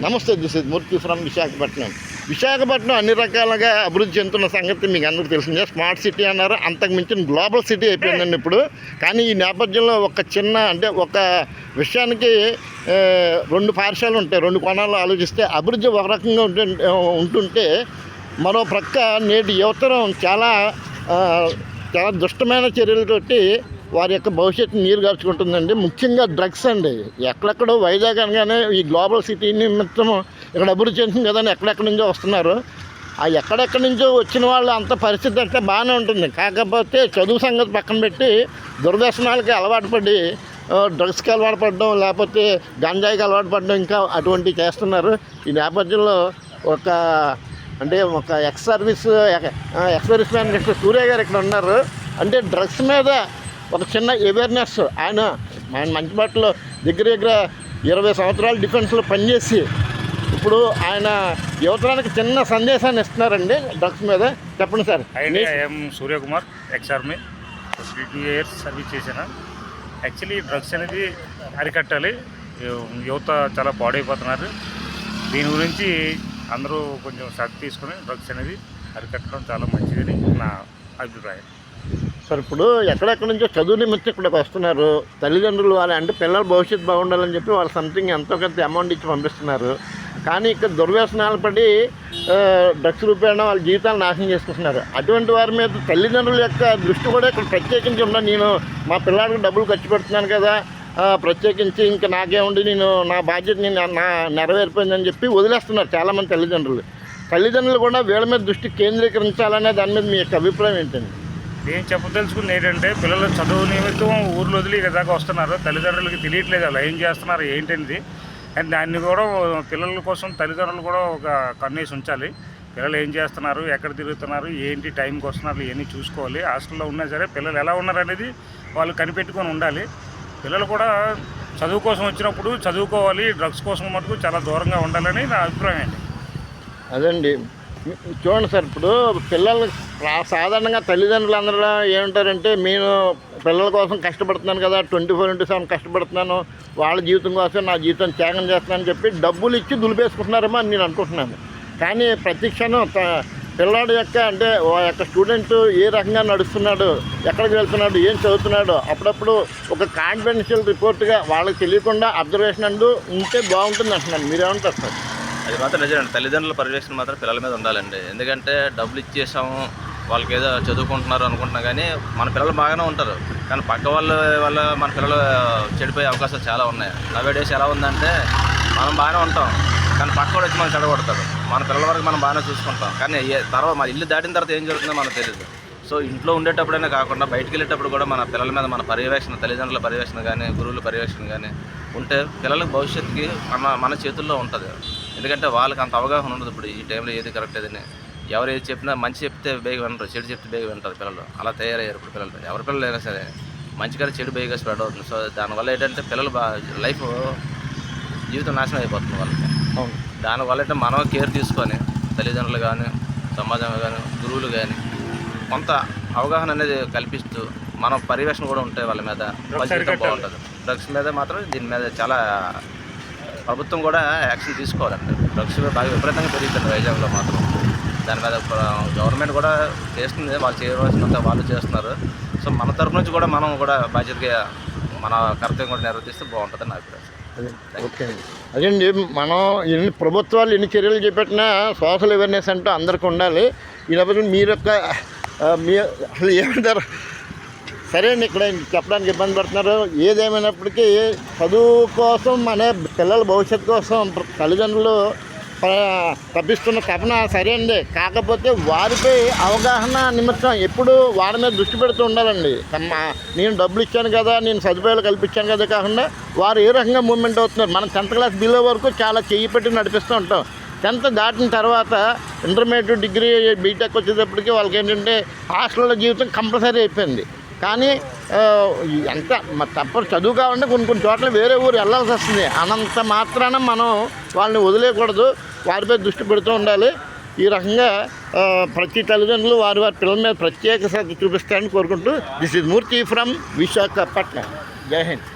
నమస్తే, this is Murthy from Visakhapatnam. Visakhapatnam అన్ని రకాలుగా అభివృద్ధి చెందుతున్న సంగతి మీకు అందరికీ తెలిసిందే. స్మార్ట్ సిటీ అన్నారు, అంతకు మించిన గ్లోబల్ సిటీ అయిపోయిందండి ఇప్పుడు. కానీ ఈ నేపథ్యంలో ఒక విషయానికి రెండు పార్శ్వాలు ఉంటాయి. రెండు కోణాలు ఆలోచిస్తే అభివృద్ధి ఒక రకంగా ఉంటుంటే మరో ప్రక్క నేటి యువతరం చాలా దుష్టమైన చర్యలతోటి వారి యొక్క భవిష్యత్తు నీరు గార్చుకుంటుందండి. ముఖ్యంగా డ్రగ్స్ అండి. ఎక్కడెక్కడో వైజాగ్ అనగానే ఈ గ్లోబల్ సిటీ నిమిత్తం ఇక్కడ అభివృద్ధి చెందుతుంది కదా అని ఎక్కడెక్కడి నుంచో వస్తున్నారు. ఆ ఎక్కడెక్కడి నుంచో వచ్చిన వాళ్ళు అంత పరిస్థితి అంటే బాగానే ఉంటుంది. కాకపోతే చదువు సంగతి పక్కన పెట్టి దుర్వ్యసనాలకి అలవాటు పడి డ్రగ్స్కి అలవాటు పడడం, లేకపోతే గంజాయికి అలవాటు పడడం, ఇంకా అటువంటివి చేస్తున్నారు. ఈ నేపథ్యంలో ఒక ఎక్స్ సర్వీస్ మ్యాన్ సూర్య గారు ఇక్కడ ఉన్నారు. అంటే డ్రగ్స్ మీద ఒక చిన్న అవేర్నెస్, ఆయన మంచిబాటలో దగ్గర 20 సంవత్సరాలు డిఫెన్స్లో పనిచేసి ఇప్పుడు ఆయన యువతరానికి చిన్న సందేశాన్ని ఇస్తున్నారండి డ్రగ్స్ మీద. చెప్పండి sir. I'm Suryakumar, ex army, 2 years service చేశాను. యాక్చువల్లీ డ్రగ్స్ అనేది అరికట్టాలి. యువత చాలా పాడైపోతున్నారు. దీని గురించి అందరూ కొంచెం శ్రద్ధ తీసుకుని డ్రగ్స్ అనేది అరికట్టడం చాలా మంచిదని నా అభిప్రాయం. సార్, ఇప్పుడు ఎక్కడెక్కడి నుంచో చదువు నిమిత్తం ఇక్కడికి వస్తున్నారు. తల్లిదండ్రులు అంటే పిల్లల భవిష్యత్తు బాగుండాలని చెప్పి వాళ్ళు సంథింగ్ ఎంతో కొంత అమౌంట్ ఇచ్చి పంపిస్తున్నారు. కానీ ఇక్కడ దుర్వ్యసనాలు పడి డ్రగ్స్ రూపేణ వాళ్ళ జీవితాలు నాశనం చేసుకుంటున్నారు. అటువంటి వారి మీద తల్లిదండ్రుల యొక్క దృష్టి కూడా ఇక్కడ ప్రత్యేకించి ఉన్నా. నేను మా పిల్లాడికి డబ్బులు ఖర్చు పెడుతున్నాను కదా, ప్రత్యేకించి ఇంకా నాకేముండి నేను నా బాధ్యత నెరవేరిపోయిందని చెప్పి వదిలేస్తున్నారు చాలామంది తల్లిదండ్రులు కూడా వీళ్ళ మీద దృష్టి కేంద్రీకరించాలనే దాని మీద మీ యొక్క అభిప్రాయం ఏంటండి? నేను చెప్పదలుచుకుంది ఏంటంటే, పిల్లలు చదువు నిమిత్తం ఊర్లో వదిలి దాకా వస్తున్నారు. తల్లిదండ్రులకి తెలియట్లేదు వాళ్ళు ఏం చేస్తున్నారు ఏంటనేది. అండ్ దాన్ని కూడా పిల్లల కోసం తల్లిదండ్రులు కూడా ఒక కన్నేసి ఉంచాలి. పిల్లలు ఏం చేస్తున్నారు, ఎక్కడ తిరుగుతున్నారు, ఏంటి, టైంకి వస్తున్నారు, ఇవన్నీ చూసుకోవాలి. హాస్టల్లో ఉన్నా సరే పిల్లలు ఎలా ఉన్నారు అనేది వాళ్ళు కనిపెట్టుకొని ఉండాలి. పిల్లలు కూడా చదువు కోసం వచ్చినప్పుడు చదువుకోవాలి. డ్రగ్స్ కోసం మటుకు చాలా దూరంగా ఉండాలని నా అభిప్రాయం అండి. అదండి, చూడండి సార్, ఇప్పుడు పిల్లలు సాధారణంగా తల్లిదండ్రులు అందరూ ఏమంటారంటే, నేను పిల్లల కోసం కష్టపడుతున్నాను కదా, 24/7 కష్టపడుతున్నాను, వాళ్ళ జీవితం కోసం నా జీవితం త్యాగం చేస్తున్నానని చెప్పి డబ్బులు ఇచ్చి దులిపేసుకుంటున్నారేమో అని నేను అనుకుంటున్నాను. కానీ ప్రతి క్షణం పిల్లాడు యొక్క స్టూడెంట్ ఏ రకంగా నడుస్తున్నాడు, ఎక్కడికి వెళ్తున్నాడు, ఏం చదువుతున్నాడు, అప్పుడప్పుడు ఒక కాన్ఫిడెన్షియల్ రిపోర్ట్గా వాళ్ళకి తెలియకుండా అబ్జర్వేషన్ ఉంటే బాగుంటుంది అంటున్నాను. మీరేమంటారు సార్? అది మాత్రం నిజమండి. తల్లిదండ్రుల పర్యవేక్షణ మాత్రం పిల్లల మీద ఉండాలండి. ఎందుకంటే డబ్బులు ఇచ్చేసాము, వాళ్ళకి ఏదో చదువుకుంటున్నారు అనుకుంటున్నా, కానీ మన పిల్లలు బాగానే ఉంటారు. కానీ పక్క వల్ల మన పిల్లలు చెడిపోయే అవకాశాలు చాలా ఉన్నాయి. నవేడేస్ ఎలా ఉందంటే, మనం బాగానే ఉంటాం కానీ పక్క వాడు వచ్చి మనం చెడగొడతాడు. మన పిల్లల వరకు మనం బాగానే చూసుకుంటాం, కానీ తర్వాత మన ఇల్లు దాటిన తర్వాత ఏం జరుగుతుందో మనకు తెలియదు. సో ఇంట్లో ఉండేటప్పుడైనా కాకుండా బయటికి వెళ్ళేటప్పుడు కూడా మన పిల్లల మీద మన పర్యవేక్షణ, తల్లిదండ్రుల పర్యవేక్షణ కానీ, గురువుల పర్యవేక్షణ కానీ ఉంటే పిల్లలకు భవిష్యత్తుకి మన చేతుల్లో ఉంటుంది. ఎందుకంటే వాళ్ళకి అంత అవగాహన ఉండదు. ఇప్పుడు ఈ టైంలో ఏది కరెక్ట్ ఏదని, ఎవరు ఏది చెప్పినా మంచి చెప్తే బేగ వింటారు, చెడు చెప్తే బేగ వింటారు పిల్లలు. అలా తయారయ్యారు ఇప్పుడు పిల్లలు. ఎవరి పిల్లలు అయినా సరే మంచి కానీ చెడు బేగగా స్ప్రెడ్ అవుతుంది. సో దానివల్ల ఏంటంటే పిల్లలు లైఫ్ జీవితం నాశనం అయిపోతుంది వాళ్ళకి. దానివల్ల అంటే మనం కేర్ తీసుకొని తల్లిదండ్రులు కానీ, సమాజం కానీ, గురువులు కానీ కొంత అవగాహన అనేది కల్పిస్తూ మనం పర్యవేక్షణ కూడా ఉంటే వాళ్ళ మీద బాగుంటుంది. డ్రగ్స్ మీద మాత్రం దీని మీద చాలా ప్రభుత్వం కూడా యాక్షన్ తీసుకోవాలండి. డ్రగ్స్ బాగా విపరీతంగా పెరుగుతుంది వైజాగ్లో మాత్రం. దాని మీద గవర్నమెంట్ కూడా చేస్తుంది, వాళ్ళు చేయవలసినంత వాళ్ళు చేస్తున్నారు. సో మన తరఫు నుంచి కూడా మనం కూడా బాధ్యతగా మన కర్తవ్యం కూడా నిర్వర్తిస్తే బాగుంటుంది నా అభిప్రాయం. ఓకే అండి. అదేండి, మనం ప్రభుత్వాలు ఎన్ని చర్యలు చేపట్టినా సోషల్ అవేర్నెస్ అంటూ అందరికీ ఉండాలి. ఈ నేపథ్యంలో అసలు ఏమంటారు? సరే అండి, ఇక్కడ చెప్పడానికి ఇబ్బంది పడుతున్నారు. ఏదేమైనప్పటికీ చదువు కోసం మన పిల్లల భవిష్యత్తు కోసం తల్లిదండ్రులు తప్పిస్తున్న తపన సరే అండి. కాకపోతే వారిపై అవగాహన నిమిత్తం ఎప్పుడు వారి మీద దృష్టి పెడుతూ ఉండాలండి. నేను డబ్బులు ఇచ్చాను కదా, నేను సదుపాయాలు కల్పించాను కదా కాకుండా వారు ఏ రకంగా మూవ్మెంట్ అవుతున్నారు. మనం 10th క్లాస్ బిలో వరకు చాలా చెయ్యి పెట్టి నడిపిస్తూ ఉంటాం. 10th దాటిన తర్వాత ఇంటర్మీడియట్, డిగ్రీ, బీటెక్ వచ్చేటప్పటికి వాళ్ళకి ఏంటంటే హాస్టల్లో జీవితం కంపల్సరీ అయిపోయింది. కానీ తప్ప చదువు కావాలంటే కొన్ని చోట్ల వేరే ఊరు వెళ్ళాల్సి వస్తుంది. అనంత మాత్రాన మనం వాళ్ళని వదిలేయకూడదు, వారిపై దృష్టి పెడుతూ ఉండాలి. ఈ రకంగా ప్రతి తల్లిదండ్రులు వారి పిల్లల మీద ప్రత్యేక శ్రద్ధ చూపిస్తారని కోరుకుంటూ, this is Murthy from Visakhapatnam. జై హింద్.